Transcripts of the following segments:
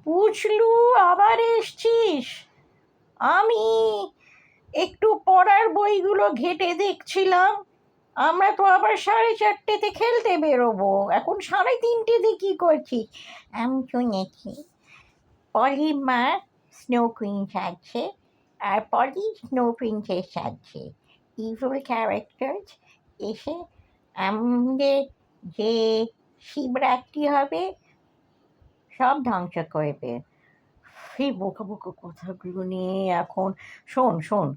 পুছলু, আবার এসছিস? আমি একটু পড়ার বইগুলো ঘেঁটে দেখছিলাম। আমরা তো আবার 4:30তে খেলতে বেরোবো, এখন 3:30তে কি করছিস? আমি শুনেছি পলি মা স্নো কুইন সাজছে আর পলি স্নো প্রিন্সেস সাজছে। ইভিল ক্যারেক্টার্স এসে আমাদের যে শিবরাত্রি হবে সব ধ্বংস করবে। সেই বোকা বোকা কথাগুলো নিয়ে এখন শোন শোন,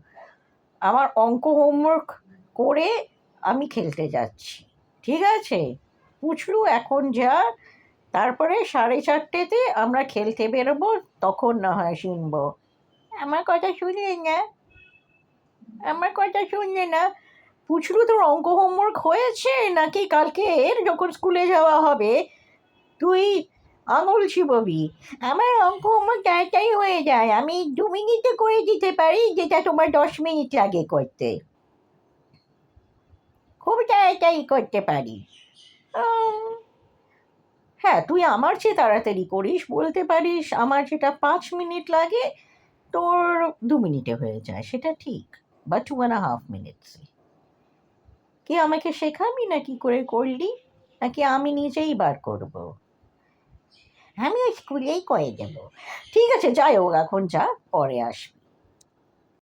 আমার অঙ্ক হোমওয়ার্ক করে আমি খেলতে যাচ্ছি, ঠিক আছে? পুছলু এখন যা, তারপরে 4:30তে আমরা খেলতে বেরোবো, তখন না হয় শুনবো। আমার কথা শুনলে না, আমার কথা শুনলে না। পুছলু, তোর অঙ্ক হোমওয়ার্ক হয়েছে নাকি কালকে এর যখন স্কুলে যাওয়া হবে তুই আঙুল চিববি? আমার অঙ্ক হোমওয়ার্ক তাড়াতাড়ি হয়ে যায়, আমি 2 মিনিটে করে দিতে পারি যেটা তোমার 10 মিনিট লাগে করতে। খুব তাড়াতাড়ি করতে পারি। হ্যাঁ, তুই আমার চেয়ে তাড়াতাড়ি করিস, বলতে পারিস আমার যেটা 5 মিনিট লাগে তোর 2 মিনিটে হয়ে যায়, সেটা ঠিক, বা 2.5 মিনিটসে। কি আমাকে শেখাবি না কি করে করলি, নাকি আমি নিজেই বার করব? আমি ওই স্কুলেই করে দেবো। ঠিক আছে, যাই হোক, এখন যা, পরে আসবি।